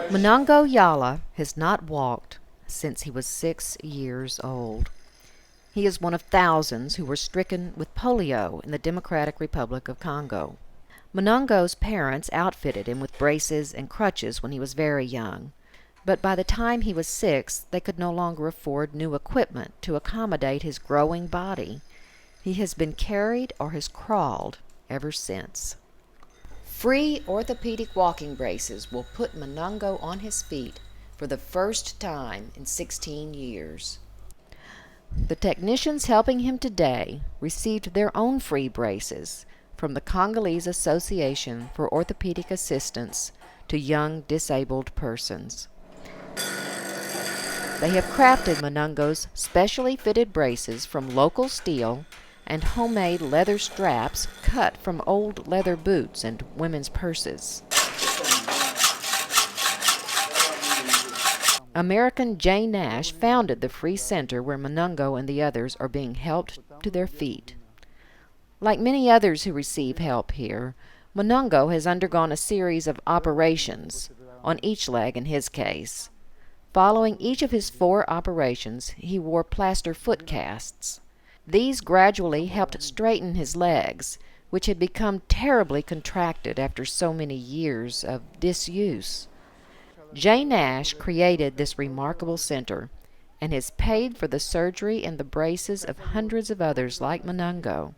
Manongo Yala has not walked since he was 6 years old. He is one of thousands who were stricken with polio in the Democratic Republic of Congo. Manongo's parents outfitted him with braces and crutches when he was very young, but by the time he was 6, they could no longer afford new equipment to accommodate his growing body. He has been carried or has crawled ever since. Free orthopedic walking braces will put Manongo on his feet for the first time in 16 years. The technicians helping him today received their own free braces from the Congolese Association for Orthopedic Assistance to Young Disabled Persons. They have crafted Manongo's specially fitted braces from local steel and homemade leather straps cut from old leather boots and women's purses. American Jay Nash founded the free center where Manongo and the others are being helped to their feet. Like many others who receive help here, Manongo has undergone a series of operations, on each leg in his case. Following each of his 4 operations, he wore plaster foot casts. These gradually helped straighten his legs, which had become terribly contracted after so many years of disuse. Jay Nash created this remarkable center and has paid for the surgery and the braces of hundreds of others like Manongo,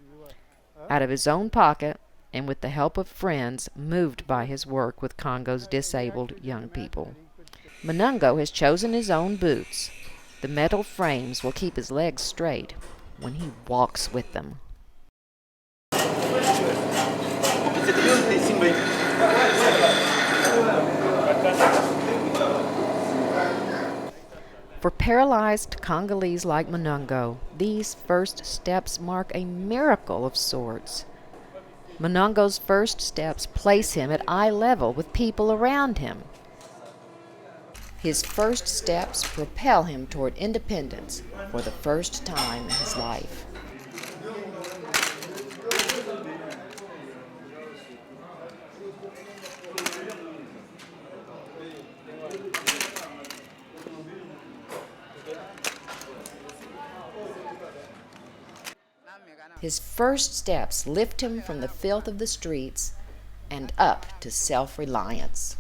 out of his own pocket and with the help of friends moved by his work with Congo's disabled young people. Manongo has chosen his own boots. The metal frames will keep his legs straight when he walks with them. For paralyzed Congolese like Manongo, these first steps mark a miracle of sorts. Manongo's first steps place him at eye level with people around him. His first steps propel him toward independence for the first time in his life. His first steps lift him from the filth of the streets and up to self-reliance.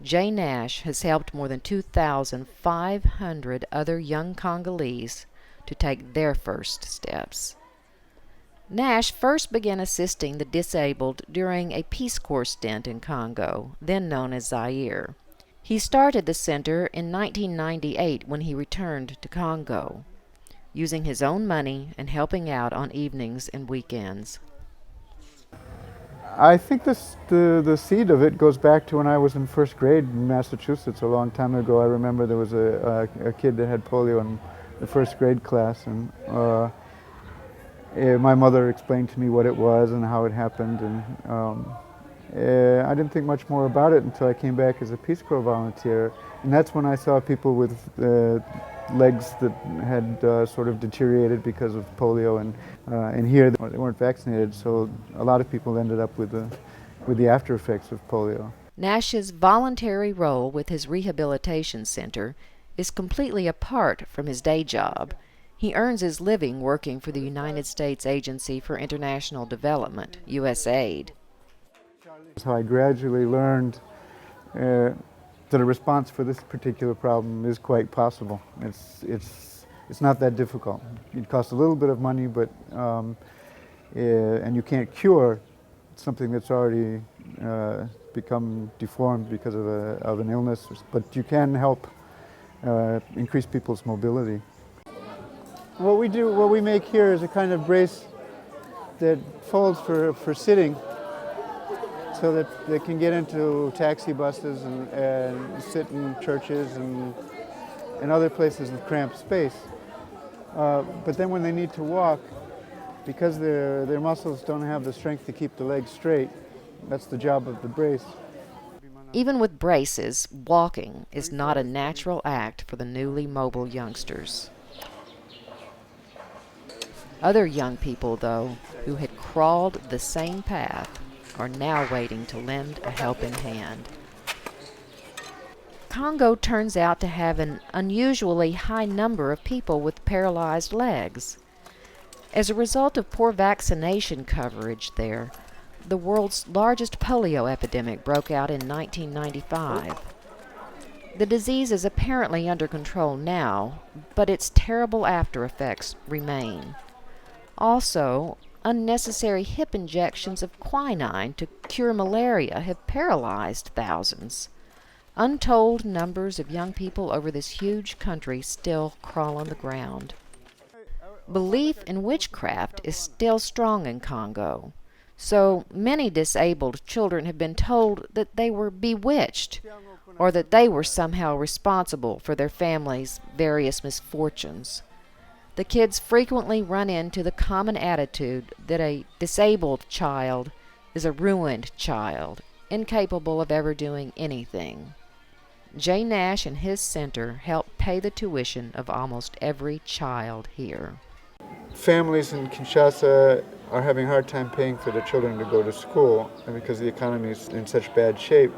Jay Nash has helped more than 2,500 other young Congolese to take their first steps. Nash first began assisting the disabled during a Peace Corps stint in Congo, then known as Zaire. He started the center in 1998 when he returned to Congo, using his own money and helping out on evenings and weekends. I think the seed of it goes back to when I was in first grade in Massachusetts a long time ago. I remember there was a kid that had polio in the first grade class, and my mother explained to me what it was and how it happened, and I didn't think much more about it until I came back as a Peace Corps volunteer, and that's when I saw people with legs that had sort of deteriorated because of polio, and here they weren't vaccinated, so a lot of people ended up with the after effects of polio. Nash's voluntary role with his rehabilitation center is completely apart from his day job. He earns his living working for the United States Agency for International Development, USAID. So I gradually learned that a response for this particular problem is quite possible. It's not that difficult. It costs a little bit of money, but and you can't cure something that's already become deformed because of an illness, but you can help increase people's mobility. What we make here is a kind of brace that folds for sitting, so that they can get into taxi buses and sit in churches and other places with cramped space. But then when they need to walk, because their muscles don't have the strength to keep the legs straight, that's the job of the brace. Even with braces, walking is not a natural act for the newly mobile youngsters. Other young people, though, who had crawled the same path, are now waiting to lend a helping hand. Congo turns out to have an unusually high number of people with paralyzed legs. As a result of poor vaccination coverage there, the world's largest polio epidemic broke out in 1995. The disease is apparently under control now, but its terrible after effects remain. Also, unnecessary hip injections of quinine to cure malaria have paralyzed thousands. Untold numbers of young people over this huge country still crawl on the ground. Belief in witchcraft is still strong in Congo, so many disabled children have been told that they were bewitched, or that they were somehow responsible for their families' various misfortunes. The kids frequently run into the common attitude that a disabled child is a ruined child, incapable of ever doing anything. Jay Nash and his center help pay the tuition of almost every child here. Families in Kinshasa are having a hard time paying for their children to go to school because the economy is in such bad shape.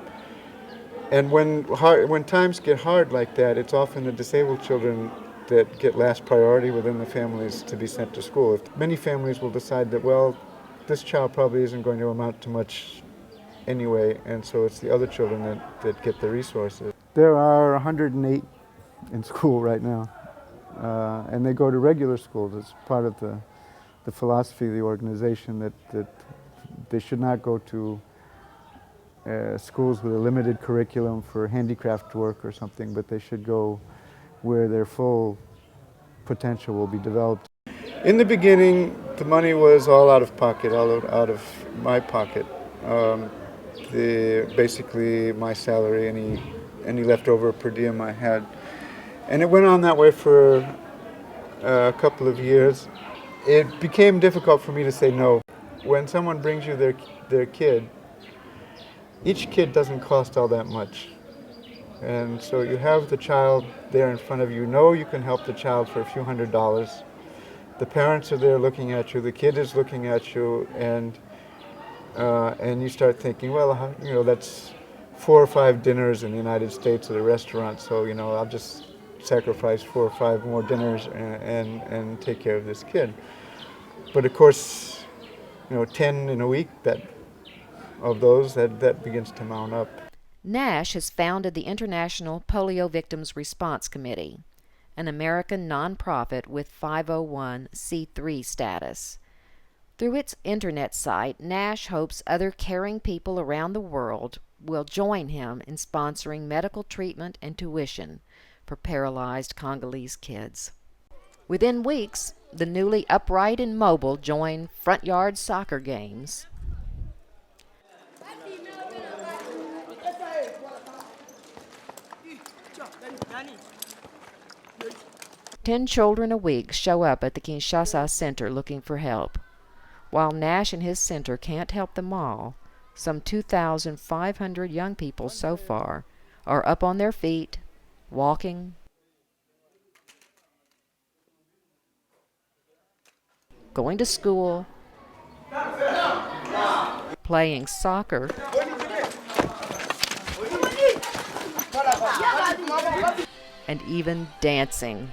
And when times get hard like that, it's often the disabled children that get last priority within the families to be sent to school. Many families will decide that, well, this child probably isn't going to amount to much anyway, and so it's the other children that get the resources. There are 108 in school right now, and they go to regular schools. It's part of the philosophy of the organization that they should not go to schools with a limited curriculum for handicraft work or something, but they should go where their full potential will be developed. In the beginning, the money was all out of pocket, all out of my pocket. Basically my salary, any leftover per diem I had. And it went on that way for a couple of years. It became difficult for me to say no. When someone brings you their kid, each kid doesn't cost all that much. And so you have the child there in front of you. You can help the child for a few $100s. The parents are there looking at you. The kid is looking at you, and you start thinking, well, that's 4 or 5 dinners in the United States at a restaurant. So I'll just sacrifice 4 or 5 more dinners and take care of this kid. But of course, 10 in a week of those that begins to mount up. Nash has founded the International Polio Victims Response Committee, an American nonprofit with 501c3 status. Through its internet site, Nash hopes other caring people around the world will join him in sponsoring medical treatment and tuition for paralyzed Congolese kids. Within weeks, the newly upright and mobile join front yard soccer games. 10 children a week show up at the Kinshasa Center looking for help. While Nash and his center can't help them all, some 2,500 young people so far are up on their feet, walking, going to school, playing soccer, and even dancing.